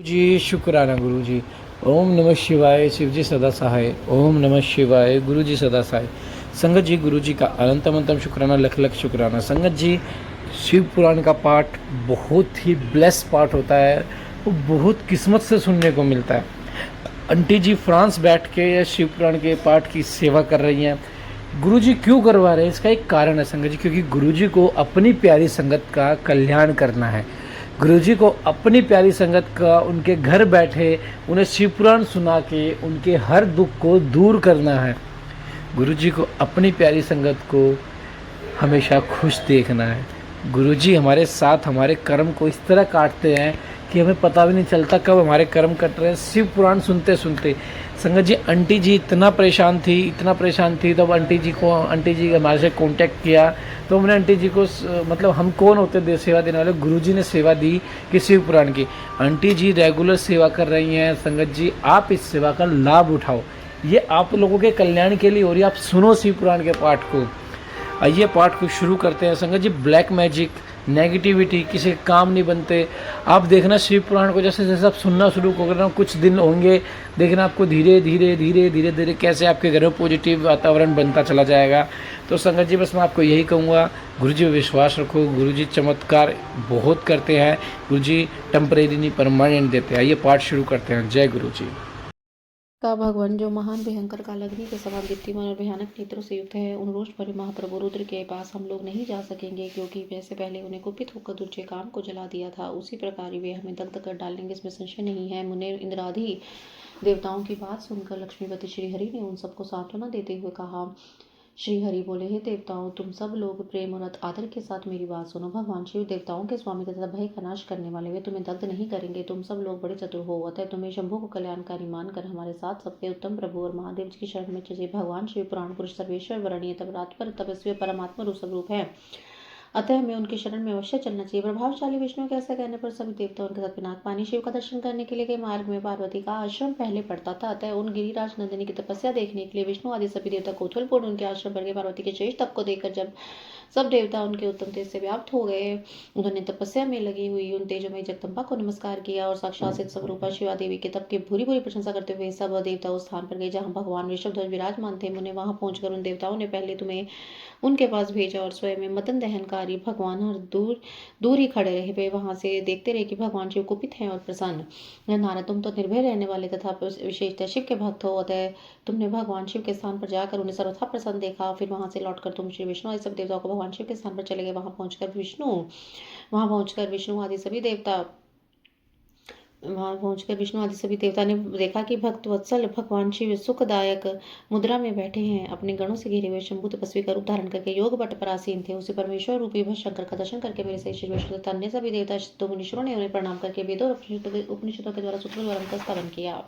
जी शुक्राना गुरु जी। ओम नमः शिवाय। शिव जी सदा सहाय। ओम नमः शिवाय। गुरु जी सदा सहाय। संगत जी, गुरु जी का अनंतम अंतम शुक्राना, लख लख शुक्राना। संगत जी, शिव पुराण का पाठ बहुत ही ब्लेस पाठ होता है, वो बहुत किस्मत से सुनने को मिलता है। आंटी जी फ्रांस बैठ के शिव पुराण के पाठ की सेवा कर रही हैं। गुरु जी क्यों करवा रहे हैं, इसका एक कारण है संगत जी, क्योंकि गुरु जी को अपनी प्यारी संगत का कल्याण करना है। गुरुजी को अपनी प्यारी संगत का उनके घर बैठे उन्हें शिव पुराण सुना के उनके हर दुख को दूर करना है। गुरुजी को अपनी प्यारी संगत को हमेशा खुश देखना है। गुरुजी हमारे साथ हमारे कर्म को इस तरह काटते हैं कि हमें पता भी नहीं चलता कब हमारे कर्म कट रहे हैं शिव पुराण सुनते सुनते। संगत जी, आंटी जी इतना परेशान थी, तब आंटी जी हमारे से कांटेक्ट किया, तो हमने आंटी जी को मतलब हम कौन होते दे सेवा देने वाले, गुरुजी ने सेवा दी कि शिव पुराण की। आंटी जी रेगुलर सेवा कर रही हैं। संगत जी, आप इस सेवा का लाभ उठाओ, ये आप लोगों के कल्याण के लिए हो रही है। आप सुनो शिव पुराण के पाठ को। आइए पाठ को शुरू करते हैं। संगत जी, ब्लैक मैजिक, नेगेटिविटी किसी के काम नहीं बनते। आप देखना शिव पुराण को जैसे जैसे आप सुनना शुरू करना, कुछ दिन होंगे, देखना आपको धीरे धीरे धीरे धीरे धीरे कैसे आपके घर में पॉजिटिव वातावरण बनता चला जाएगा। तो संगत जी, बस मैं आपको यही कहूँगा, गुरु जी पे विश्वास रखो। गुरु जी चमत्कार बहुत करते हैं। गुरु जी टेम्परेरी नहीं परमानेंट देते हैं। आइए पाठ शुरू करते हैं। जय गुरु जी। का भगवान जो महान भयंकर कालाग्नि के समान दीप्तिमान और भयानक नेत्रों से युक्त है, उन रोष भरे महाप्रभु रुद्र के पास हम लोग नहीं जा सकेंगे, क्योंकि वैसे पहले उन्हें कुपित होकर दूसरे काम को जला दिया था, उसी प्रकार ही वे हमें दग्ध कर डालेंगे, इसमें संशय नहीं है। मुने इंद्रादि देवताओं की बात सुनकर लक्ष्मीपति श्रीहरि ने उन सबको सांत्वना देते हुए कहा। श्री हरि बोले, हे देवताओं, तुम सब लोग प्रेम और आदर के साथ मेरी बात सुनो। भगवान शिव देवताओं के स्वामी तथा भय का नाश करने वाले, वे तुम्हें दग्ध नहीं करेंगे। तुम सब लोग बड़े चतुर हो, अतः तुम्हें शंभु को कल्याणकारी मानकर हमारे साथ सबसे उत्तम प्रभु और महादेव जी की शरण में चले। भगवान शिव पुराण पुरुष सर्वेश्वर वरणीय तब रातपर तपस्वी परमात्मा रूप है, अतः हमें उनके शरण में अवश्य चलना चाहिए। प्रभावशाली विष्णु के ऐसा कहने पर सभी देवता उनके साथ पिनाकपानी शिव का दर्शन करने के लिए गए। मार्ग में पार्वती का आश्रम पहले पड़ता था, अतः उन गिरिराज नंदिनी की तपस्या देखने के लिए विष्णु आदि सभी देवता कौतूहलपूर्ण उनके आश्रम पर गए। पार्वती के श्रेष्ठ तप को देखकर जब सब देवता उनके उत्तम तेज से व्याप्त हो गए, उन्होंने तपस्या में लगी हुई उन तेजोमयी जगदम्बा को नमस्कार किया और साक्षात सिद्ध स्वरूपा शिवा देवी के तप की भूरी भूरी प्रशंसा करते हुए सब देवता उस स्थान पर गए जहाँ भगवान ऋषभध्वज विराजमान थे। मुने वहां पहुंचकर उन देवताओं ने पहले तुम्हें उनके पास भेजा और स्वयं में मदन दहनकारी भगवान हर दूर दूर ही खड़े रहे। वे वहां से देखते रहे कि भगवान शिव कुपित हैं और प्रसन्न। नारद, तुम तो निर्भय रहने वाले तथा विशेषतः शिव के भक्त हो, अतः तुमने भगवान शिव के स्थान पर जाकर उन्हें सर्वथा प्रसन्न देखा। फिर वहां से लौटकर तुम श्री विष्णु आदि सब देवताओं को भगवान शिव के स्थान पर चले गए। वहां पहुंचकर विष्णु आदि सभी देवता ने देखा कि भक्त वत्सल भगवान शिव सुखदायक मुद्रा में बैठे हैं, अपने गणों से घिरे हुए शंभु तपस्वी का रूप धारण करके योग बट पर आसीन थे। उसी परमेश्वर रूपी भक्त शंकर का दर्शन करके मेरे से श्री विष्णु तथा अन्य सभी देवता तो मुनीश्वरों ने उन्हें प्रणाम करके वेदों और उपनिषदों के द्वारा सूत्रों द्वारा उनका स्तवन किया।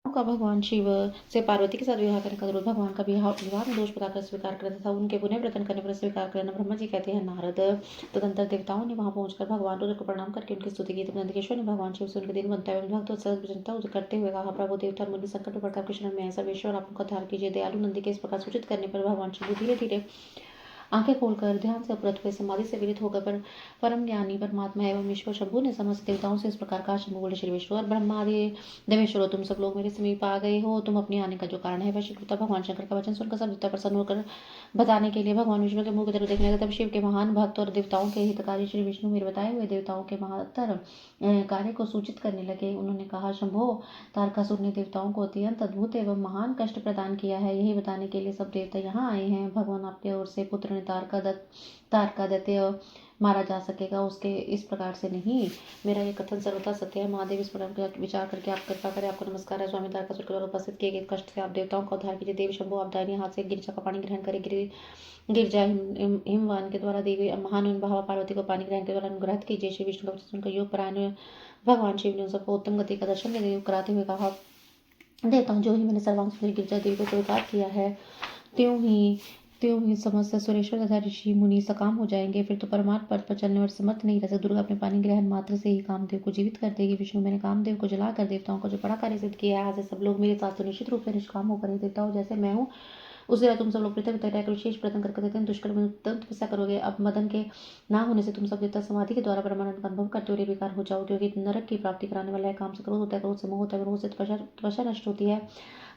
का भगवान शिव से पार्वती के साथ विवाह करने का अनुरोध भगवान का विवाह में दोष बताकर स्वीकार कर तथा उनके पुनः व्रतन करने पर स्वीकार करना। ब्रह्मा जी कहते हैं, नारद, तदंतर देवताओं ने वहां पहुंचकर भगवान रुद्र को प्रणाम करके उनकी स्तुति की। तब नंदकेश्वर ने भगवान शिव से उनके दिन बनता है भक्त चिंता करते हुए कहा, प्रभु देवता और मुनि संकट में पड़कर आपके शरण में है, सर्वेश्वर आप उनका उद्धार कीजिए। दयालु नंदी के इस प्रकार सूचित करने पर भगवान शिव धीरे धीरे आंखें खोलकर ध्यान से अपरत हुए समाधि से विदित होकर परम ज्ञानी परमात्मा एवं ईश्वर शंभु ने समस्त देवताओं से इस प्रकार कहा। शंभु बोले, श्री विष्णु और ब्रह्मा आदि देवेश्वरो, तुम सब लोग मेरे समीप आ गए हो। तुम अपने आने का जो कारण है वह शीघ्रता भगवान शंकर का वचन सुनकर सब देवता प्रसन्न होकर बताने के लिए भगवान विष्णु के मुख की तरफ देखने लगे। तब शिव के महान भक्त और देवताओं के हितकारी श्री विष्णु मेरे बताए हुए देवताओं के महत्तर कार्य को सूचित करने लगे। उन्होंने कहा, शंभो, तारकासुर ने देवताओं को अत्यंत अद्भुत एवं महान कष्ट प्रदान किया है, यही बताने के लिए सब देवता यहाँ आए हैं। भगवान आपके ओर से पुत्र ने तारका दैत्य मारा जा सकेगा, उसके इस प्रकार से नहीं। मेरा ये कथन सर्वथा सत्य है। महादेव, इस प्रकार विचार करके आप कृपा करें, आपको नमस्कार है। स्वामी तारकासुर के द्वारा उपस्थित किए गए कष्ट से आप देवताओं का उद्धार कीजिए। देव शंभु, आप दाहिने हाथ से गिरजा का पानी ग्रहण करें। गिरजा हिमवान के द्वारा दी गई महान भावा पार्वती को पानी ग्रहण के द्वारा अनुग्रहित कीजिए। श्री विष्णु का वचन सुनकर योग परायण भगवान शिव ने उन सबको उत्तम गति का दर्शन देते कराते हुए कहा, देवताओं, जो ही मैंने सर्वांग सुंदरी गिरजा देवी को स्वीकार किया है, त्यों ही समस्त सुरेश्वर तथा ऋषि मुनि सकाम हो जाएंगे। फिर तो परमात्म पद पर चलने और समर्थ नहीं रह सकते। दुर्गा अपने पानी ग्रहण मात्र से ही कामदेव को जीवित कर देगी। विष्णु, मैंने कामदेव को जलाकर देवताओं का जो बड़ा कार्य सिद्ध किया है, आज सब लोग मेरे साथ तो निश्चित रूप से निष्काम होकर ही देवताओं जैसे मैं हूँ उसी तरह तुम सब लोग पृथक पृथक रहकर विशेष प्रयत्न करके देते हैं, दुष्कर में उत्तम तपस्या करोगे। अब मदन के ना होने से तुम सब देवता समाधि के द्वारा परमानंद का अनुभव करते हुए बेकार हो जाओ, क्योंकि नरक की प्राप्ति कराने वाला है। काम से क्रोध होता है, क्रोध से मोह होता है, मोह से तपस्या नष्ट होती है।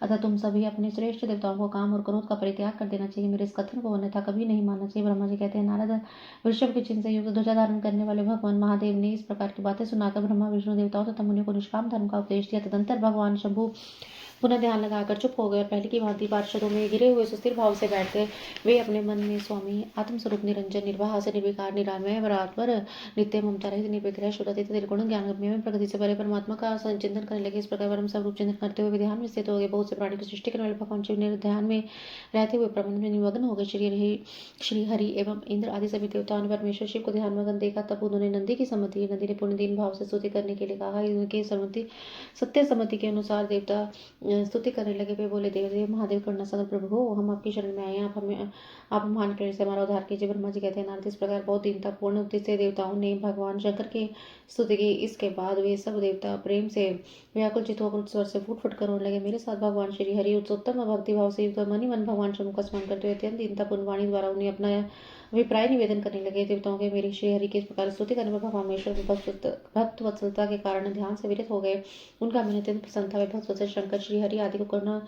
अतः तुम सभी अपने श्रेष्ठ देवताओं को काम और क्रोध का परित्याग कर देना चाहिए। मेरे इस कथन को अन्यथा कभी नहीं मानना चाहिए। ब्रह्मा जी कहते हैं, नारद वृषभ के चिन्ह से युक्त ध्वजा धारण करने वाले भगवान महादेव ने इस प्रकार की बातें सुनाकर ब्रह्मा विष्णु देवताओं तथा मुनियों को निष्काम धर्म का उपदेश दिया। तदंतर भगवान शंभु पुनः ध्यान लगाकर चुप हो गए और पहले की भांति पार्षदों में गिरे हुए सुस्थिर भाव से बैठ गए। वे अपने मन में स्वामी आत्मस्वरूप निरंजन निर्वाह से निर्विकार निरामय बराबर नित्य ममता रहित निर्विग्रह शुद्ध अतीत निर्गुण ज्ञानगम्य में प्रगति से परे परमात्मा का संचिंतन करने लगे। इस प्रकार परम स्वरूप चिंतन करते हुए ध्यान में स्थित हो गए। बहुत से प्राणी की सृष्टि करने वाले भगवान शिव ने ध्यान में रहते हुए प्रबंध में निमग्न हो गए। श्री हरि एवं इंद्र आदि सभी देवताओं ने परमेश्वर शिव को ध्यान मग्न देखा। तब उन्होंने नंदी की सम्मति, नंदी ने पुण्य दीन भाव से स्तुति करने के लिए कहा। उनके सम्मति सत्य सम्मति के अनुसार देवता स्तुति करने लगे। वे बोले, देवदेव महादेव करुणा सागर प्रभु हो, हम आपकी शरण में आए हैं, आप महान कृपा से हमारा उद्धार कीजिए। ब्रह्मा जी कहते हैं, नारद इस प्रकार बहुत दीनता पूर्ण उक्ति से देवताओं ने भगवान शंकर की स्तुति की। इसके बाद वे सब देवता प्रेम से व्याकुल चित होकर स्वर से फूट फूट कर रोने लगे। मेरे साथ भगवान श्री हरि उत्तम भक्ति भाव से युक्त मन ही मन भगवान शंकर का स्मरण करते हुए अत्यंत दीनता पूर्ण वाणी द्वारा उन्हें अपना अभिप्राय निवेदन करने लगे। देवताओं के मेरी श्री हरि के इस प्रकार स्तुति करने पर भगवान महेश्वर भक्त वत्सलता के कारण ध्यान से विरत हो गए। उनका मन अत्यंत प्रसन्न था। वे भक्त वत्सल शंकर श्री हरि आदि को करुणा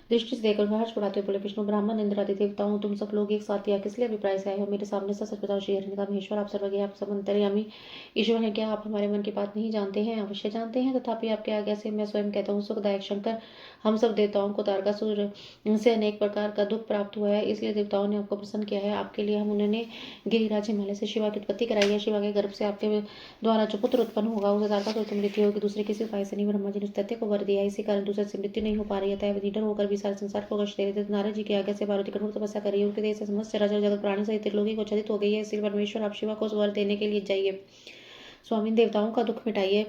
दृष्टि से देखकर हर्ष बढ़ाते हुए बोले, विष्णु ब्राह्मण इंद्र आदि देवताओं, तुम सब लोग एक साथ या किस लिए अभिप्राय से आए हो? मेरे सामने सच बताओ। श्री हरि ने कहा, महेश्वर आप सर्वज्ञ, आप सब अंतर्यामी ईश्वर हैं। क्या आप हमारे मन की बात नहीं जानते हैं? अवश्य जानते हैं, तथापि आपके आज्ञा से मैं स्वयं कहता हूँ, सुखदायक शंकर, हम सब देवताओं को तारकासुर से अनेक प्रकार का दुख प्राप्त हुआ है, इसलिए देवताओं ने आपको प्रसन्न किया है। आपके लिए हम उन्होंने गिरिराज हिमालय से शिवा की उत्पत्ति कराई है। शिवा के गर्भ से आपके द्वारा जो पुत्र उत्पन्न होगा उसे तारकासुर की मृत्यु होगी, दूसरे किसी उपाय से नहीं। ब्रह्मा जी ने उस तथ्य को वर दिया, इसी कारण दूसरे से मृत्यु नहीं हो पा रही है। निडर होकर भी सारे संसार को कष्ट दे रहे थे। नारद जी की आज्ञा से पार्वती कठोर तपस्या करी, उनके देह से समस्त चराचर जगत प्राणी सहित त्रिलोकी को चलित हो गई है। इसलिए परमेश्वर आप शिवा को वर देने के लिए जाइए, स्वामी देवताओं का दुख मिटाइए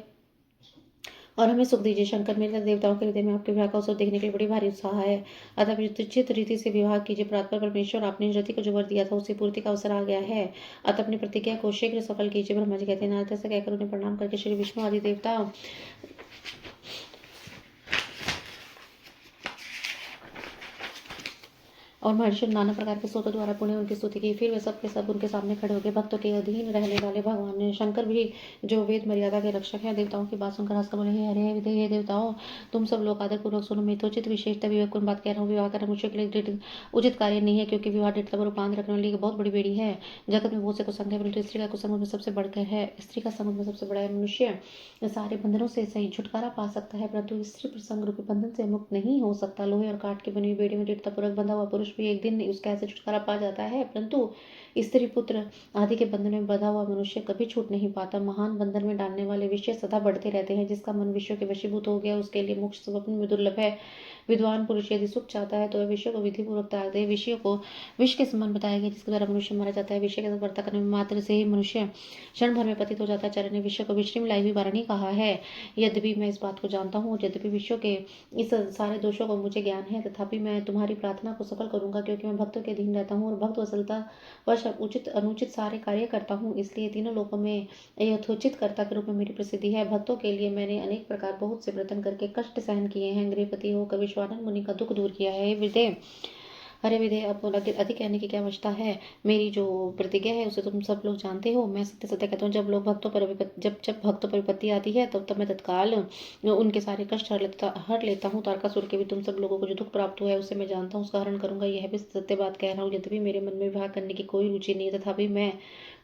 और हमें सुख दीजिए। शंकर, मेरे देवताओं के हृदय में आपके विवाह का अवसर देखने के लिए बड़ी भारी उत्साह है, अतः चित रीति से विवाह कीजिए। प्रातः परमेश्वर आपने रति को जो वर दिया था उसे पूर्ति का अवसर आ गया है, अतः अपनी प्रतिज्ञा को शीघ्र सफल कीजिए। ब्रह्मा जी कहते हैं, नारद ऐसा कहकर उन्हें प्रणाम करके श्री विष्णु आदि देवता और महर्षि नाना प्रकार के स्तोत्र द्वारा पुण्य उनकी स्तुति की। फिर वे सब के सब उनके सामने खड़े हो गए। भक्तों के अधीन रहने वाले भगवान शंकर भी, जो वेद मर्यादा के रक्षक हैं, देवताओं की बात सुनकर हंसकर बोले, हे देवताओं, तुम सब लोग आदर पूर्वक सुनो। मैं उचित विशेषता विवेकपूर्ण बात कह रहा हूँ। विवाह करना मुझे के लिए उचित कार्य नहीं है, क्योंकि विवाह दृढ़ता और रूपांतर रखने वाली बहुत बड़ी बेड़ी है। जगत में बहुत से कुसंग है, परंतु स्त्री का कुसंग में सबसे बढ़कर है। स्त्री का संग में सबसे बड़ा है। मनुष्य सारे बंधनों से सही छुटकारा पा सकता है, परंतु स्त्री प्रसंग रूपी बंधन से मुक्त नहीं हो सकता। लोहे और काठ की बनी हुई बेड़ी में दृढ़ता पूर्वक बंधा हुआ पुरुष भी एक दिन उसका ऐसे छुटकारा पा जाता है, परंतु स्त्री पुत्र आदि के बंधन में बंधा हुआ मनुष्य कभी छूट नहीं पाता। महान बंधन में डालने वाले विषय सदा बढ़ते रहते हैं। जिसका मन विषयों के वशीभूत हो गया उसके लिए मोक्ष स्वप्न में दुर्लभ है। विद्वान पुरुष यदि सुख चाहता है तो वह विषय को विधि पूर्वक त्याग दे। विषयों को विष के समान बताया गया, जिसके द्वारा मनुष्य मारा जाता है। विषय के साथ वर्ता करने में मात्र से ही मनुष्य क्षण भर में पतित हो जाता है। आचार्य ने विषय को विषय में लाई हुई वारणी कहा है। यद्यपि मैं इस बात को जानता हूँ, यद्यपि विषयों के इस सारे दोषों को मुझे ज्ञान है, तथापि मैं तुम्हारी प्रार्थना को सफल करूंगा, क्योंकि मैं भक्तों के अधीन रहता हूँ और भक्त वत्सलता वश उचित अनुचित सारे कार्य करता हूँ। इसलिए तीनों लोगों में यथोचित कर्ता के रूप में मेरी प्रसिद्धि है। भक्तों के लिए मैंने अनेक प्रकार बहुत से प्रयत्न करके कष्ट सहन किए हैं। गृहपति होकर विश्वानंद मुनि का दुख दूर किया है। विदे अरे विदे, अब अधिक कहने की क्या आवश्यकता है। मेरी जो प्रतिज्ञा है उसे तुम सब लोग जानते हो। मैं सत्य सत्य कहता हूँ, जब भक्तों पर विपत्ति आती है तब मैं तत्काल उनके सारे कष्ट हर लेता हूँ। तारकासुर के भी तुम सब लोगों को जो दुख प्राप्त हुआ है उसे मैं जानता हूँ, उसका हरण करूंगा। यह भी सत्य बात कह रहा हूँ। यद्यपि मेरे मन में विवाह करने की कोई रुचि नहीं है, तथापि मैं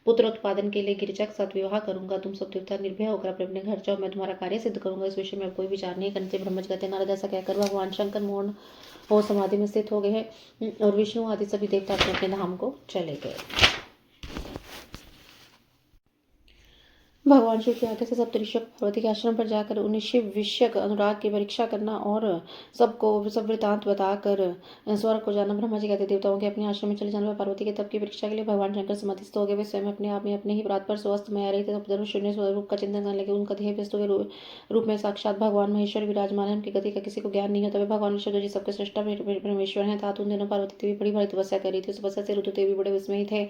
पुत्र उत्पादन के लिए गिरिजा के साथ विवाह करूंगा। तुम सब देवता निर्भय होकर अपने घर जाओ, मैं तुम्हारा कार्य सिद्ध करूंगा। इस विषय में कोई विचार नहीं करने से ब्रह्मा जी कहते हैं, नारद ऐसा कहकर भगवान शंकर मौन और समाधि में स्थित हो गए हैं और विष्णु आदि सभी देवता अपने अपने धाम को चले गए। भगवान शिव की आज्ञा से सब ऋषियों को पार्वती के आश्रम पर जाकर उन्हें शिव विषयक अनुराग की परीक्षा करना और सबको सब वृतांत बताकर स्वर्ग को जाना। ब्रह्मा जी कहते देवताओं के अपने आश्रम में चले जाने पर पार्वती के तप की परीक्षा के लिए भगवान शंकर समाधिस्थ हो गए। वे स्वयं अपने आप में अपने ही प्रात पर स्वस्थ में आ रहे थे, तब शून्य स्वरूप का चिंतन करने लगे। उनका ध्येय वस्तु के रूप में साक्षात भगवान महेश्वर विराजमान है। उनकी गति का किसी को ज्ञान नहीं होता। वे भगवान विष्णु जी सबके सृष्टा परमेश्वर हैं। तात उन दिनों पार्वती देवी बड़ी भारी तपस्या कर रही थी। उस तपस्या से ऋतु देवी बड़े विस्मय थे।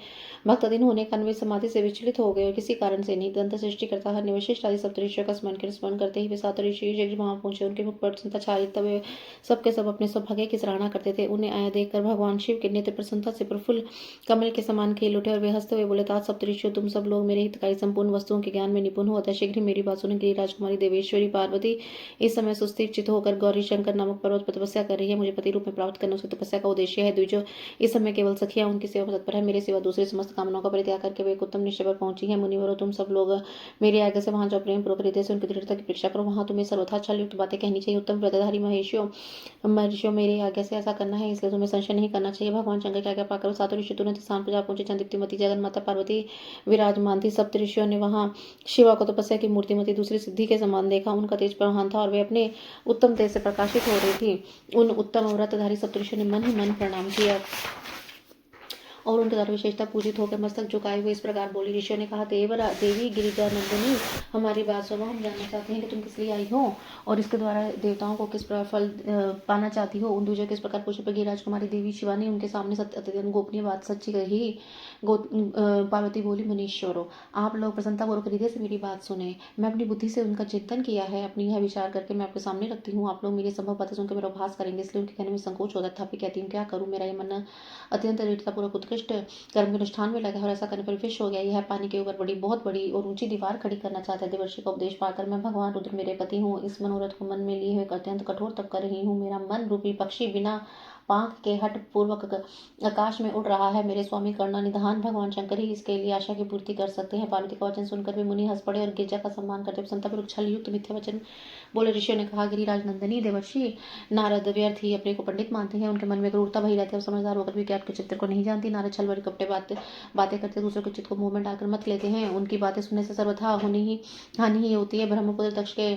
भक्त अधीन होने के कारण वे समाधि से विचलित हो गए और किसी कारण से नहीं। सृष्टिकर्ता हर वशिष्ठ आदि सप्तऋषियों का स्मरण करते ही वे सात ऋषि शीघ्र वहां पहुंचे। उनके मुख पर प्रसन्नता छाई, तब वे सबके सब अपने सौभाग्य की सराहना करते थे। उन्हें आया देखकर भगवान शिव के नेत्र प्रसन्नता से प्रफुल्ल कमल के समान खिल उठे और वे हंसते हुए बोले, तात सप्तऋषियों, तुम सब लोग मेरे हितकारी संपूर्ण वस्तुओं के ज्ञान में निपुण हो, अतः शीघ्र ही मेरी बात सुनो। राजकुमारी देवेश्वरी पार्वती इस समय सुस्थिर चित होकर गौरी शंकर नामक पर्वत पर तपस्या कर रही है। मुझे पति रूप में प्राप्त करना उसकी तपस्या का उद्देश्य है। द्विजो, इस समय केवल सखियां उनकी सेवा में तत्पर है। मेरे सिवा दूसरी समस्त कामनाओं का परित्याग करके वे एक उत्तम निश्चय पर पहुंची है। मुनिवरों, तुम सब लोग मेरी आज्ञा से वहां जाओ, प्रेम पूर्वक हृदय से उनकी दृढ़ता की परीक्षा करो। वहां तुम्हें सर्वथा छल युक्त बातें कहनी चाहिए। उत्तम व्रतधारी महर्षियों मेरी आज्ञा से ऐसा करना है, इसलिए तुम्हें संशय नहीं करना चाहिए। भगवान शंकर की आज्ञा पाकर सातों ऋषि तुरंत स्थान पर जा पहुंचे जहां दीप्तिमती जगन माता पार्वती विराजमान थी। सप्त ऋषियों ने वहां शिवा को तपस्या की मूर्तिमती दूसरी सिद्धि के समान देखा। उनका तेज प्रधान था और वे अपने उत्तम तेज से प्रकाशित हो रही थी। उन उत्तम व्रतधारी सप्तऋषियों ने मन ही मन प्रणाम किया और उनके द्वारा विशेषता पूजित होकर मस्तक झुकाए हुए इस प्रकार बोली। ऋषियों ने कहा, देवी गिरिजा नंदिनी, हमारी बात सुनो। हम जानना चाहते हैं कि तुम किस लिए आई हो और इसके द्वारा देवताओं को किस फल पाना चाहती हो। उन दूसरे किस प्रकार पूछे पर गिरिराज कुमारी देवी शिवा ने उनके सामने अत्यंत गोपनीय बात सच्ची कही। पार्वती बोली, मुनीश्वरों, आप लोग प्रसन्नतापूर्वक हृदय से मेरी बात सुने। मैं अपनी बुद्धि से उनका चिंतन किया है, अपनी यह विचार करके मैं आपके सामने रखती हूँ। आप लोग मेरी संभव बातें सुनकर मेरा उपहास करेंगे, इसलिए उनके कहने में संकोच होता है। तथापि कहती हूँ, क्या करूँ, मेरा ये मन अत्यंत दृढ़तापूर्वक उत्कृष्ट कर्म के अनुष्ठान में लगा है और ऐसा करने पर विवश हो गया। यह पानी के ऊपर बहुत बड़ी और ऊंची दीवार खड़ी करना चाहता है। देवर्षि का उपदेश पाकर मैं भगवान रुद्र मेरे पति हूँ, इस मनोरथ को मन में लिए हुए अत्यंत कठोर तप कर रही हूँ। मेरा मन रूपी पक्षी बिना पांख के हट पूर्वक आकाश में उड़ रहा है। मेरे स्वामी करुणानिधान भगवान शंकर ही इसके लिए आशा की पूर्ति कर सकते हैं। पार्वती का वचन सुनकर वे मुनि हंस पड़े और गिरजा का सम्मान करते प्रसन्नतापूर्वक छल युक्त मिथ्या वचन बोले। ऋषियों ने कहा, गिरिराज नंदनी देवर्षि नारद व्यर्थ ही अपने को पंडित मानते हैं, उनके मन में क्रूरता भरी रहती है और समझदार होकर भी ज्ञान के चित्र को नहीं जानती। नारद छल भरी कपटे बातें करते दूसरों के चित्त को मुंह में डालकर मत लेते हैं। उनकी बातें सुनने से सर्वथा हानि ही होती है। ब्रह्मपुत्र दक्ष के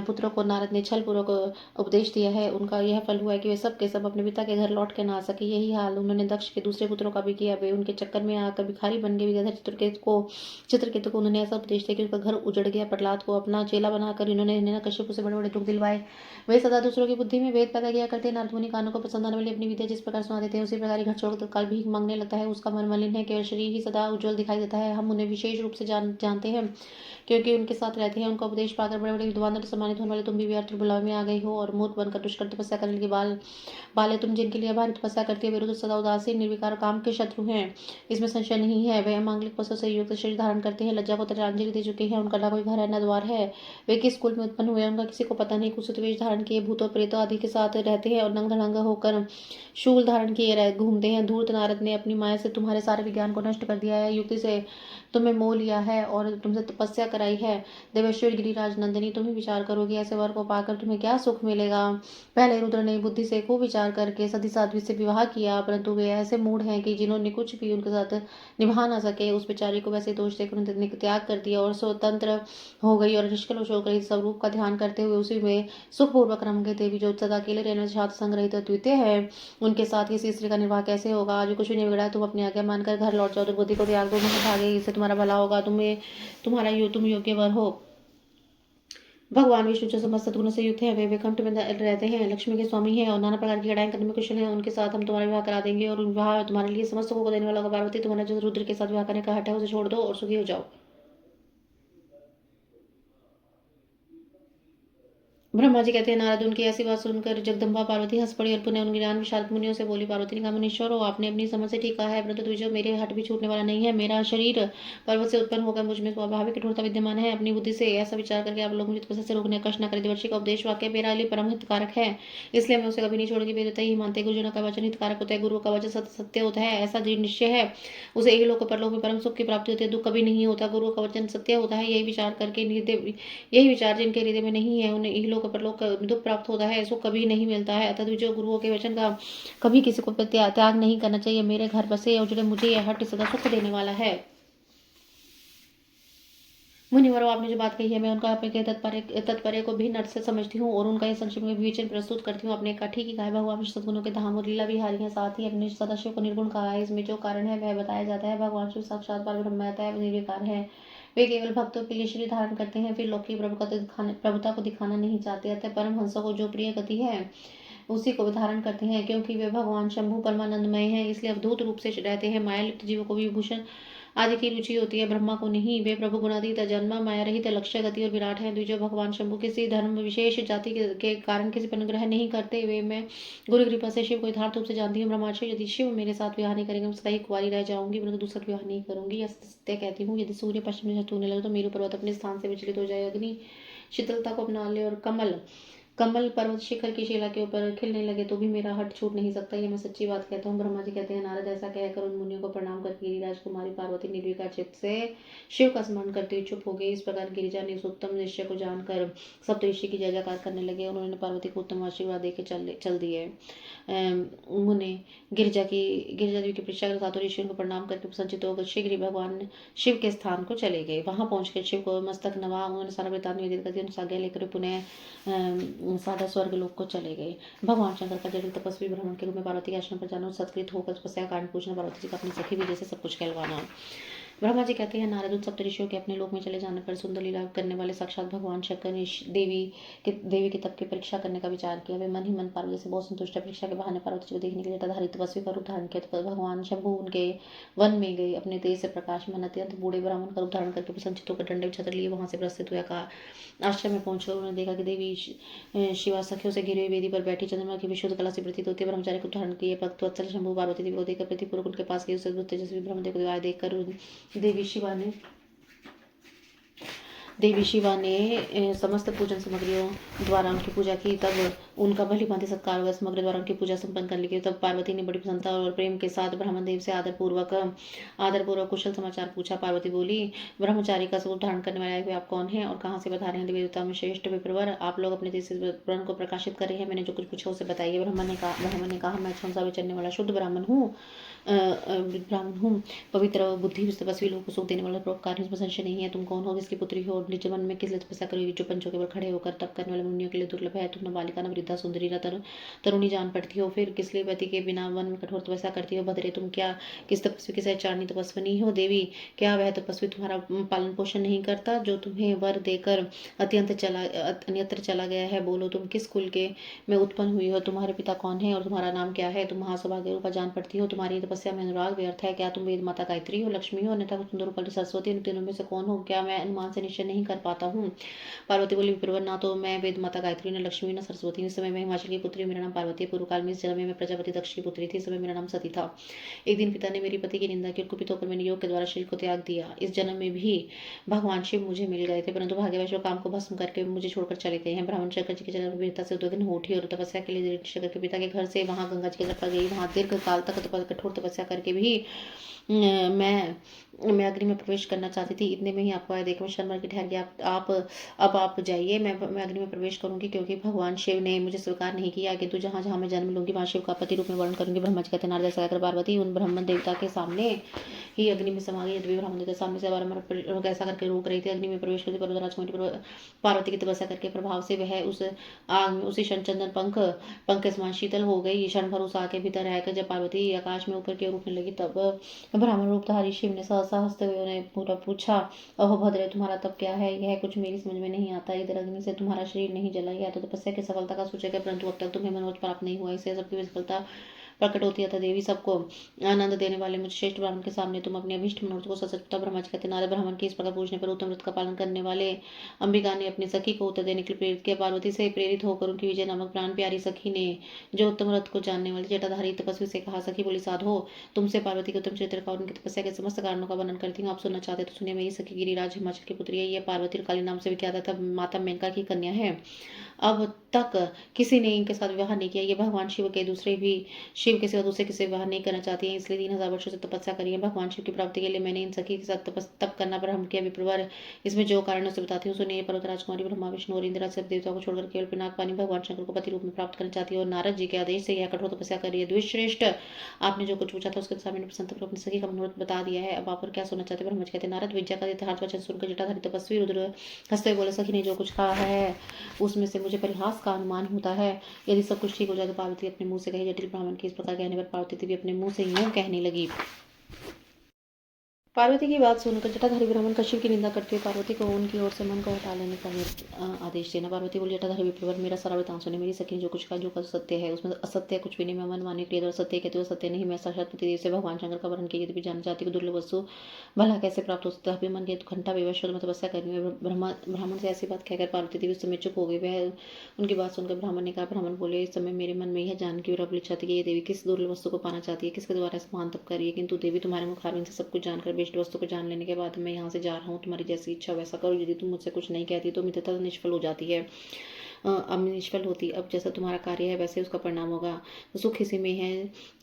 पुत्रों को नारद ने छल पूर्वक उपदेश दिया है। उनका यह फल हुआ है कि वे सब के सब अपने पिता के घर लौट के ना सके। यही हाल उन्होंने दक्ष के दूसरे पुत्रों का भी किया। वे उनके चक्कर में आकर भिखारी बन गए। विद्याधर चित्रकेतु को उन्होंने ऐसा उपदेश दिया कि उनका घर उजड़ गया। प्रहलाद को अपना चेला बनाकर इन्होंने हिरण्यकश्यप से बड़े बड़े दुख दिलवाए। वे सदा दूसरों की बुद्धि में भेद पैदा किया करते। नारद मुनि कानों को पसंद आने वाली अपनी विद्या जिस प्रकार सुना देते हैं, उसी प्रकार घर छोड़कर तत्काल भीख मांगने लगता है। उसका मन मलिन है, केवल शरीर ही सदा उज्जवल दिखाई देता है। हम उन्हें विशेष रूप से जानते हैं क्योंकि उनके साथ रहते हैं। उनका उपदेश पाकर बड़े बड़े विद्वान और सम्मानित होने वाले तुम भी व्यर्थ बुलावे में आ गई हो और मूर्ख बनकर दुष्कर तपस्या करने के बाले तुम जिनके लिए भारी तपस्या करती है, विरुद्ध सदा उदासीन निर्विकार काम के शत्रु हैं, इसमें संशय नहीं है। वे मांगलिक पशु से युक्त शरीर धारण करते हैं, लज्जा को तिलांजलि दे चुके हैं, उनका ना कोई घर है न द्वार है। वे किस कुल में उत्पन्न हुए उनका किसी को पता नहीं। कुछ वेश धारण किए भूतों प्रेतों आदि के साथ रहते हैं और नंग धड़ंग होकर शूल धारण किए घूमते हैं। धूर्त नारद ने अपनी माया से तुम्हारे सारे विज्ञान को नष्ट कर दिया है, युक्ति से तुम्हें मोह लिया है और तुमसे तपस्या कराई है। देवेश्वर गिरिराज नंदिनी, तुम ही विचार करोगे ऐसे वर को पाकर तुम्हें क्या सुख मिलेगा। पहले रुद्र ने बुद्धि से खूब विचार करके सती साध्वी से विवाह किया, परंतु वे ऐसे मूड हैं कि जिन्होंने कुछ भी उनके साथ निभा ना सके, उस बेचारी को वैसे दोष देकर उन्होंने त्याग कर दिया और स्वतंत्र हो गई और निष्कल होकर स्वरूप का ध्यान करते हुए उसी में सुखपूर्वक रम गए। देवी जो सदा अकेले रहने से छात्र संग्रहित अद्वितीय है, उनके साथ किसी स्त्री का निर्वाह कैसे होगा। आज कुछ भी नहीं बिगड़ा, तुम अपनी आज्ञा मानकर घर लौट जाओ, दुर्बुद्धि को त्याग दो, मत भागे, इससे तुम्हारा भला होगा। तुम योग्य वर हो। भगवान विष्णु जो समस्त सद्गुणों से युक्त है, वे वैकुंठ में रहते हैं, लक्ष्मी के स्वामी हैं और नाना प्रकार की लड़ाई करने में कुशल हैं। उनके साथ हम तुम्हारा विवाह करा देंगे और विवाह तुम्हारे लिए समस्त सुखों को देने वाला होगा। पार्वती, तुम्हारा जो रुद्र के साथ विवाह करने का हट है उसे छोड़ दो और सुखी हो जाओ। ब्रह्मा जी कहते हैं, नारद उनकी ऐसी बात सुनकर जगदम्बा पार्वती हंस पड़ी और पुनः उन ज्ञान विशारद मुनियों से बोली। पार्वती ने कहा, मुनीश्वर हो, आपने अपनी समझ से ठीक कहा है, परंतु द्विजो मेरे हट भी छूटने वाला नहीं है। मेरा शरीर पर्वत से उत्पन्न होकर मुझ में स्वाभाविक कठोरता विद्यमान है। अपनी बुद्धि से ऐसा विचार करके आप लोग मुझे तपस्या से रोकने कष्ट न करें। देवर्षि का उपदेश वाक्य मेरा लिए परम हितकारक है, इसलिए मैं उसे कभी नहीं छोड़ूंगी। वेदता ही मानते गुरुजनों का वचन हितकारक होता है, गुरु का वचन सत्य होता है, ऐसा दृढ़ निश्चय है, उसे यही लोग परलोक में परम सुख की प्राप्ति होती है, दुख कभी नहीं होता। गुरु का वचन सत्य होता है, यही विचार जिनके हृदय में नहीं है उन्हें यही लोग परलोक दुख प्राप्त होता है, इसको कभी नहीं मिलता है। अतः जो गुरुओं के वचन का कभी किसी को त्याग नहीं करना चाहिए। मेरे घर बसे उजड़े मुझे यह हट सदा सुख देने वाला है। मुनिवरों, आपने जो बात कही है मैं उनका अपने तात्पर्य को भी नर्थ से समझती हूँ और उनका यह संक्षिप्त में विवेचन प्रस्तुत करती हूँ। अपने का ठीक ही कहा है, भगवान विष्णु सद्गुणों के धाम और लीला विहारी हैं, साथ ही अपने सदाशिव को निर्गुण कहा है। इसमें जो कारण है वह बताया जाता है। भगवान शिव साक्षात परब्रह्मता है, निर्विकार है, वे केवल भक्तों के लिए शरीर धारण करते हैं, फिर लौकिक प्रभुता को दिखाना नहीं चाहते। अतः परमहंसों को जो प्रिय गति है उसी को धारण करते हैं, क्योंकि वे भगवान शंभु परमानंदमय हैं, इसलिए अवधूत रूप से रहते हैं। माया लिप्त जीवों को विभूषण आदि की रुचि होती है, ब्रह्मा को नहीं। वे प्रभु गुणातीत, जन्मा, माया रहित, लक्ष्य, गति और विराट है। द्विजो भगवान शंभु किसी धर्म विशेष जाति के कारण किसी पर अनुग्रह नहीं करते। वे मैं गुरु कृपा से शिव को यथार्थ रूप से जानती हूँ। ब्रह्माशय, यदि शिव मेरे साथ विवाह नहीं करेंगे, मैं सदा ही कुंवारी रह जाऊंगी, परंतु दूसरा विवाह नहीं करूंगी। यह सत्य कहती हूँ। यदि सूर्य पश्चिम से छूने लगे तो मेरु पर्वत अपने स्थान से विचलित हो जाए, अग्नि शीतलता को अपना ले और कमल कमल पर्वत शिखर की शिला के ऊपर खिलने लगे तो भी मेरा हट छूट नहीं सकता। ये मैं सच्ची बात कहता हूँ। ब्रह्मा जी कहते हैं, नारद ऐसा कहकर उन मुनियों को प्रणाम करके गिरिराज कुमारी पार्वती निर्विकार चित्त से शिव का स्मरण करते हुए चुप हो गई। इस प्रकार गिरिजा ने उस उत्तम निश्चय को जानकर सप्तऋषि की जय जयकार करने लगे। उन्होंने पार्वती को उत्तम आशीर्वाद देकर चल दिए। मुने गिरिजा देवी की परीक्षा कर सातों ऋषियों को प्रणाम करके प्रसन्नचित्त होकर शीघ्र भगवान शिव के स्थान को चले गए। वहां पहुंचकर शिव को मस्तक नवा, उन्होंने सारा वृत्तांत निवेदित करके उनसे आज्ञा लेकर पुनः सादा स्वर्ग लोक को चले गए। भगवान शंकर का जटिल तपस्वी ब्राह्मण के रूप में पार्वती के आश्रम पर जाना और सत्कृत होकर तपस्या कारण पूछना, पार्वती जी का अपनी सखी विजय से सब कुछ कहलवाना। ब्रह्मा जी कहते हैं, नारद उन सप्तऋषियों के अपने लोक में चले जाने पर सुंदर लीला करने वाले साक्षात भगवान शंकर ने देवी के तप की परीक्षा करने का विचार किया। वे मन ही मन पार्वती से बहुत संतुष्ट है। परीक्षा के बहाने पार्वती जी को देखने के लिए जटाधारी तपस्वी का रूप धारण किया। तो भगवान शंभु उनके वन में गए। अपने तेज से प्रकाशमान अत्यंत बूढ़े ब्राह्मण का रूप धारण करके प्रसन्नचित्त होकर दंड छत्र लिए वहां से प्रस्थित हुआ। कहा आश्रम में पहुंचकर उन्होंने देखा कि देवी शिवा सखियों से घिरी हुई वेदी पर बैठी चंद्रमा की विशुद्ध कला से प्रतीत होती है। ब्रह्मचारी को धारण किए भक्तवत्सल शंभु पार्वती देवी को देखकर प्रीतिपूर्वक उनके पास गए। उस तेजस्वी ब्रह्मदेव को आए देखकर देवी शिवा ने समस्त पूजन सामग्रियों द्वारा उनकी पूजा की। तब उनका भली भांति सत्कार हुआ। सामग्री द्वारा उनकी पूजा संपन्न कर ली। तब पार्वती ने बड़ी प्रसन्नता और प्रेम के साथ ब्रह्मण देव से आदरपूर्वक कुशल समाचार पूछा। पार्वती बोली, ब्रह्मचारी का स्वरूप धारण करने वाले हुए आप कौन हैं और कहाँ से पधारे हैं? देवता में श्रेष्ठ विप्रवर, आप लोग अपने देश से प्रण को प्रकाशित कर रहे हैं। मैंने जो कुछ पूछा उसे बताइए। ब्राह्मण ने कहा मैं संसार विचरने वाला शुद्ध ब्राह्मण हूँ। पवित्र बुद्धि तपस्वी लोगों को सुख देने वाला परोपकार इसमें संशय नहीं है। तुम कौन हो, किसकी पुत्री हो और निज मन में किस लिए तपस्या करोगी? जो पंचों के ऊपर खड़े होकर तप करने वाले मुनियों के लिए दुर्लभ है। तुम न बालिका, न वृद्धा, सुंदरी, न तरुणी जान पड़ती हो, फिर किस लिए पति के बिना वन में कठोर तपस्या करती हो? भद्रे, तुम क्या किस तपस्वी के साथ चारणी तपस्विनी हो? देवी, क्या वह तपस्वी तुम्हारा पालन पोषण नहीं करता जो तुम्हें वर देकर अन्यत्र चला गया है? बोलो, तुम किस कुल के में उत्पन्न हुई हो? तुम्हारे पिता कौन है और तुम्हारा नाम क्या है? तुम महासौभाग्य रूपा जान पड़ती हो। तुम्हारी तपस्या में अनुराग व्यर्थ है। क्या तुम वेद माता गायत्री हो, लक्ष्मी हो, अन्यथा सुंदर रूपा सरस्वती? इन तीनों में से कौन हो? क्या मैं अनुमान से निश्चय नहीं कर पाता हूँ? पार्वती बोली, विप्रवर, ना तो मैं वेद माता गायत्री, न लक्ष्मी, न सरस्वती। इस समय मैं हिमाचल की पुत्री, मेरा नाम पार्वती। पूर्व काल में इस जन्म में मैं प्रजापति दक्ष की पुत्री थी। इस समय मेरा नाम सती था। एक दिन पिता ने मेरी पति की निंदा की और कुपित होकर मैंने योग के द्वारा शरीर को त्याग दिया। इस जन्म में भी भगवान शिव मुझे मिल गए थे, परंतु भाग्यवश काम को भस्म करके मुझे छोड़कर चले गए हैं। ब्राह्मण शंकर जी के चरण वीरता से उद्विग्न हो उठी और तपस्या के लिए शंकर के पिता के घर से वहां गंगा जी के तट पर गई। वहां दीर्घ काल तक कठोर तपस्या करके भी मैं अग्नि में प्रवेश करना चाहती थी। इतने में ही आपको आया देखकर मैं शर्मा की ठहर गया। आप जाइए, मैं अग्नि में प्रवेश करूंगी, क्योंकि भगवान शिव ने मुझे स्वीकार नहीं किया। किंतु जहाँ जहाँ मैं जन्म लूंगी वहाँ शिव का पति रूप में वर्णन करूंगी। ब्रह्मा जी कहते नारद ऐसा कहकर पार्वती उन ब्रह्मण देवता के सामने ही अग्नि में समा गई। यद्यपि ब्राह्मण देवता सामने से बारम्बार ऐसा करके रोक रही थी। अग्नि में प्रवेश करती पर्वतराज कुमारी पार्वती की तपस्या करके प्रभाव से वह उस आग में उसी क्षण चंदन पंख के समान शीतल हो गई। क्षण भर उस आग के भीतर रहकर जब पार्वती आकाश में ऊपर की ओर उठने लगी, तब ब्राह्मण रूपधारी शिव ने सहसा हंसते हुए उन्हें पूरा पूछा, अहो भद्रे, तुम्हारा तप क्या है? यह कुछ मेरी समझ में नहीं आता। इधर अग्नि से तुम्हारा शरीर नहीं जला, यह तो तपस्या की सफलता का सूचक है, परंतु अब तक तुम्हें मनोरथ प्राप्त नहीं हुआ। इससे सबकी विफलता प्रकट होती है। तथा देवी सबको आनंद देने वाले मुझ श्रेष्ठ ब्राह्मण के सामने तुम अपने अभिष्ट मनोरथ को सच बता। ब्रह्मा जी कहते नारद, ब्राह्मण के इस प्रकार पूछने पर उत्तम व्रत का पालन करने वाले अंबिका ने अपनी सखी को उत्तर देने के लिए प्रेरित किया। पार्वती से प्रेरित होकर उनकी विजय नामक प्राण प्यारी सखी ने जो उत्तम व्रत को जानने वाली जटाधारी तपस्वी से कहा, सखी बोली, साधो, तुमसे पार्वती के उत्तम चरित्र का और उनकी तपस्या के समस्त कारणों का वर्णन करती हूँ। आप सुनना चाहते तो सुनिए। मेरी सखी गिरिराज हिमाचल की पुत्री है। यह पार्वती काली नाम से विख्यात है, तब माता मेनका की कन्या है। अब तक किसी ने इनके साथ विवाह नहीं किया। ये भगवान शिव के सिवा दूसरे किसी विवाह नहीं करना चाहती है, इसलिए 3000 वर्षों से तपस्या करी है। भगवान शिव की प्राप्ति के लिए मैंने इन सखी के साथ तप करना प्रारंभ किया। विप्रवर, इसमें जो कारण उसे बताती हूँ सुनिए। पर्वतराज कुमारी ब्रह्मा, विष्णु और इंदिरा सब देवताओं को छोड़कर केवल पिनाक पानी भगवान शंकर को पति रूप में प्राप्त करना चाहती है और नारद जी के आदेश से यह कठोर तपस्या कर रही है। द्विश्रेष्ठ, आपने जो कुछ पूछा था उसके सामने प्रसन्नता अपनी सखी का मनोरथ बता दिया है। अब आप और क्या सुनना चाहते हैं? ब्रह्मा जी कहते नारद, विद्या का यथार्थ वचन सुनकर जटाधारी तपस्वी रुद्र हंसते हुए बोले, सखी ने जो कुछ कहा है उसमें से मुझे परिहास का अनुमान होता है। यदि सब कुछ ठीक हो जाए तो पार्वती अपने मुंह से कही। जटिल ब्राह्मण के इस प्रकार कहने पर पार्वती देवी अपने मुंह से यूं कहने लगी, पार्वती की बात सुनकर जटाधारी ब्राह्मण कश्यप की निंदा करते हुए पार्वती को उनकी ओर से मन को हटा लेने का आदेश देना। पार्वती बोली, जटाधारी विप्रवर, मेरा सारा वृतांत सुने। मेरी सखी ने जो कुछ कहा, जो कुछ सत्य है उसमें असत्य कुछ भी नहीं। मैं मन माने के लिए सत्य कहते हुए सत्य नहीं। मैं साक्षात पतिदेव से भगवान शंकर का वर्ण किए, यदि भी जानना चाहती हूँ दुर्लभ वस्तु भला कैसे प्राप्त हो सकता है। मन के घंटा विवश मैं तपस्या करनी है। ब्राह्मण से ऐसी बात कहकर पार्वती देवी उस समय चुप हो गई। वह उनकी बात सुनकर ब्राह्मण ने कहा, ब्राह्मण बोले, इस समय मेरे मन में यह जान की और इच्छा थी कि ये देवी किस दुर्लभ वस्तु को पाना चाहती है, किसके द्वारा महान तप कर रही है। किंतु देवी तुम्हारे मुखारविंद से सब कुछ जानकर बेस्ट वस्तु को जान लेने के बाद मैं यहाँ से जा रहा हूँ। तुम्हारी जैसी इच्छा वैसा करो। यदि तुम मुझसे कुछ नहीं कहती तो मित्रता निष्फल हो जाती है। अब निष्फल होती। अब जैसा तुम्हारा कार्य है वैसे उसका परिणाम होगा। सुख इसी में है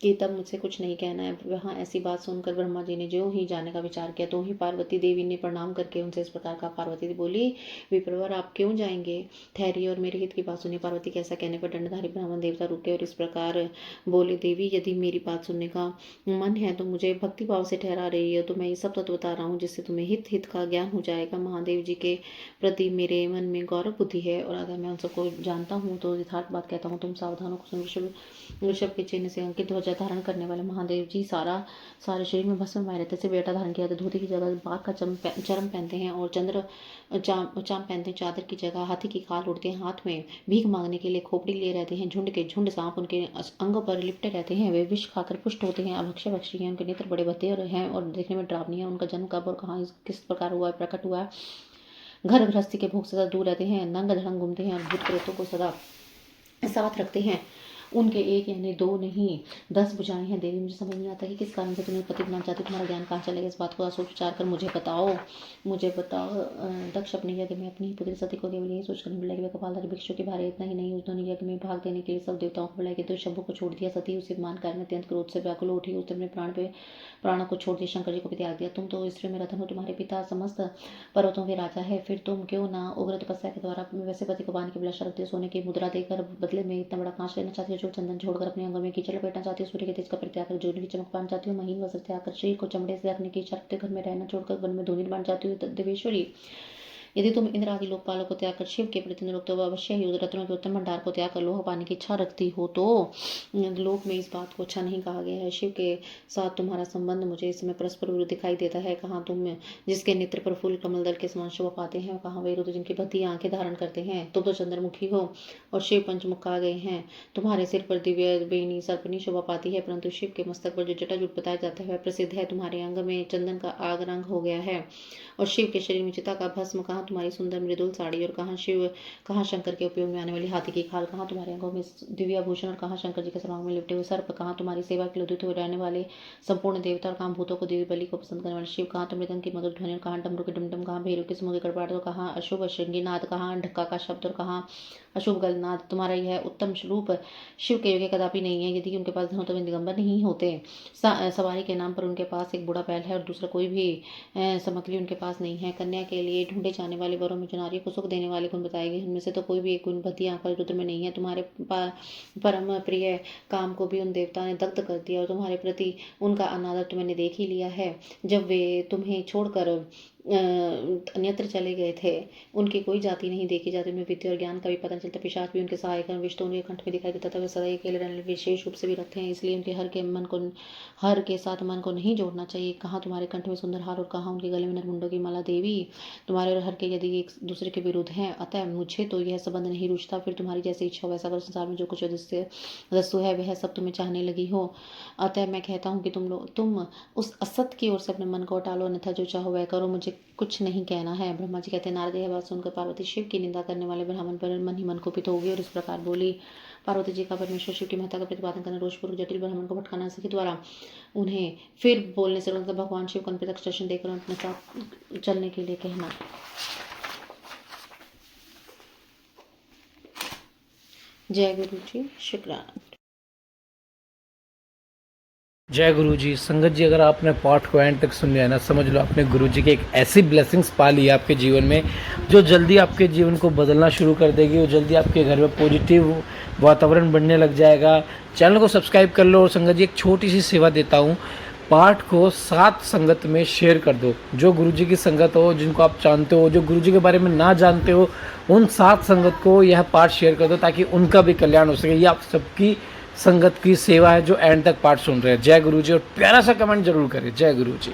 कि तब मुझसे कुछ नहीं कहना है। वहाँ ऐसी बात सुनकर ब्रह्मा जी ने जो ही जाने का विचार किया तो ही पार्वती देवी ने प्रणाम करके उनसे इस प्रकार कहा। पार्वती बोली, विप्रवर, आप क्यों जाएंगे? ठहरिए और मेरे हित की बात सुनिए। पार्वती के ऐसा कहने पर दंडधारी ब्राह्मण देवता रुके और इस प्रकार बोले, देवी, यदि मेरी बात सुनने का मन है तो मुझे भक्ति भाव से ठहरा रही है तो मैं ये सब तत्व बता रहा हूँ जिससे तुम्हें हित का ज्ञान हो जाएगा। महादेव जी के प्रति मेरे मन में गौरव बुद्धि है और अगर मैं उन सबको जानता हूँ तो यथार्थ बात कहता हूँ। तुम सावधान हो। वृषभ के चिन्ह से अंकित ध्वजा धारण करने वाले महादेव जी सारे शरीर में भस्म मारे रहते से बेटा धारण किया था। धोती की जगह बाघ का चरम पहनते हैं और चाम पहनते हैं। चादर की जगह हाथी की खाल उड़ते हैं। हाथ में भीख मांगने के लिए खोपड़ी लिए रहते हैं। झुंड के झुंड सांप उनके अंगों पर लिपटे रहते हैं। वे विष खाकर पुष्ट होते हैं। अभक्ष्य भक्षी हैं। उनके नेत्र बड़े भद्दे हैं और देखने में डरावनी है। उनका जन्म कब और कहाँ किस प्रकार हुआ, प्रकट हुआ। घर गृहस्थी के भोग से सदा दूर रहते हैं। नंग धड़ंग घूमते हैं और भूत प्रेतों को सदा साथ रखते हैं। उनके एक यानी दो नहीं 10 भुजाएं हैं। देवी, मुझे समझ नहीं आता कि किस कारण से तुम्हें पति बनाना चाहती हो। तुम्हारा ज्ञान कहाँ चलेगा? इस बात को सोच विचार कर मुझे बताओ। दक्ष अपने यज्ञ में अपनी पुत्री सती को केवल यही सोचकर बुलाएगी। वह कपालधारी भिक्षु के भारे इतना ही नहीं, उस दोनों यज्ञ में भाग देने के लिए सब देवताओं को बुलाएगी। तो शंभु को छोड़ दिया। सती उसे मान कार्य में अत्यंत क्रोध से व्याकुल उठी। उसने अपने प्राणों को छोड़ दिया। शंकर जी को भी त्याग दिया। तुम तो स्त्री में रतन हो। तुम्हारे पिता समस्त पर्वतों के राजा है। फिर तुम क्यों ना उग्र तपस्या के द्वारा वैसे पति को पाने की अभिलाषा रखती हो। सोने की मुद्रा देकर बदले में इतना बड़ा कांच लेना चाहती हो। जो चंदन छोड़कर अपने अंगों में कीचड़ लपेटना चाहती हो। सूर्य के तेज का परित्याग कर ज्योति की चमक पाना चाहती हो। महीन वस्त्र त्याग कर शरीर को चमड़े से ढकने की इच्छा रखते हो। घर में रहना छोड़कर वन में धूनी बन जाती हो। देवेश्वरी, यदि तुम इंद्र आदि लोकपालों को त्याग कर शिव के प्रति निरुक्त हो, अवश्य ही रत्नों के उत्तम भंडार को त्याग कर लोह पाने की इच्छा रखती हो तो लोक में इस बात को अच्छा नहीं कहा गया है। शिव के साथ तुम्हारा संबंध मुझे इस समय परस्पर विरुद्ध दिखाई देता है। कहाँ तुम जिसके नेत्र पर फूल कमल दल के समान शोभा पाते हैं, कहाँ वे रुद्र जिनकी भद्दी आंखें धारण करते हैं। तुम तो चंद्रमुखी हो और शिव पंचमुख आ गए हैं। तुम्हारे सिर पर दिव्य बेनी सर्पनी शोभा पाती है, परंतु शिव के मस्तक पर जो जटाजूट बताया जाता है वह प्रसिद्ध है। तुम्हारे अंग में चंदन का आग रंग हो गया है और शिव के शरीर में चिता का भस्म। कहाँ तुम्हारी सुंदर मृदुल साड़ी और कहाँ शंकर के उपयोग में आने वाली हाथी की खाल। कहाँ तुम्हारे अंगों में दिव्य आभूषण और कहाँ शंकर जी के सर्वांग में लिपटे हुए सर्प। कहाँ तुम्हारी सेवा के लिए उदित हो रहने वाले संपूर्ण देवता और कहाँ भूतों को दिव्य बलि को पसंद करने वाले शिव। कहाँ तो मृदंग की मधुर ध्वनि और कहाँ डमरू के डमडम। कहाँ भैरव की सुमुख गड़बड़ और कहाँ अशुभ श्रृंगीनाद। कहाँ ढक्का का शब्द और कहाँ अशुभ गलनाद। तुम्हारा यह उत्तम स्वरूप शिव के योग्य कदापि नहीं है। यदि उनके पास धन तो वे दिगंबर नहीं होते। सवारी के नाम पर उनके पास एक बूढ़ा बैल है और दूसरा कोई भी सामग्री उनके पास नहीं है। कन्या के लिए ढूंढे जाने वाले वरों में जो नारी को सुख देने वाले गुण बताए गए उनमें से तो कोई भी एक गुण भद्दी आंख रुद्र में नहीं है। तुम्हारे परम प्रिय काम को भी उन देवता ने दग्ध कर दिया और तुम्हारे प्रति उनका अनादर तो मैंने देख ही लिया है। जब वे तुम्हें छोड़कर अन्यत्र चले गए थे उनकी कोई जाति नहीं देखी जाती। उनमें विद्या और ज्ञान का भी पता चलता। पिशाच भी उनके सहायक विष तो उनके कंठ में दिखाई देता था। वे सदा अकेले रहने विशेष रूप से भी रखते हैं, इसलिए उनके हर के साथ मन को नहीं जोड़ना चाहिए। कहाँ तुम्हारे कंठ में सुंदर हार और कहाँ उनके गले में नरमुंडों की माला। देवी, तुम्हारे और हर के यदि एक दूसरे के विरुद्ध हैं, अतः मुझे तो यह संबंध नहीं रुचता। फिर तुम्हारी जैसी इच्छा हो वैसा करो। संसार में जो कुछ वस्तु है वह सब तुम्हें चाहने लगी हो। अतः मैं कहता हूँ कि तुम उस असत की ओर से अपने मन को टालो, अन्यथा जो चाहो वह करो। मुझे कुछ नहीं कहना है। ब्रह्मा जी कहते हैं, नारद यह बात सुनकर पार्वती शिव की निंदा करने वाले ब्राह्मण पर मन ही मन कुपित हो गई और इस प्रकार बोली। पार्वती जी का परमेश्वर शिव की महत्ता का प्रतिपादन करना रोषपूर्वक जटिल ब्राह्मण को भटकाना सखी द्वारा उन्हें फिर बोलने से रोककर भगवान शिव को प्रत्यक्ष दर्शन देकर अपने साथ चलने के लिए कहना। जय गुरु जी, शुक्राना। जय गुरु जी। संगत जी, अगर आपने पाठ को एंड तक सुन लिया ना, समझ लो आपने गुरु जी की एक ऐसी ब्लेसिंग्स पा ली है आपके जीवन में जो जल्दी आपके जीवन को बदलना शुरू कर देगी और जल्दी आपके घर में पॉजिटिव वातावरण बनने लग जाएगा। चैनल को सब्सक्राइब कर लो और संगत जी एक छोटी सी सेवा देता हूँ, पाठ को 7 संगत में शेयर कर दो। जो गुरु जी की संगत हो, जिनको आप जानते हो, जो गुरु जी के बारे में ना जानते हो, उन 7 संगत को यह पाठ शेयर कर दो ताकि उनका भी कल्याण हो सके। ये आप सबकी संगत की सेवा है जो एंड तक पाठ सुन रहे हैं। जय गुरु जी। और प्यारा सा कमेंट जरूर करें। जय गुरु जी।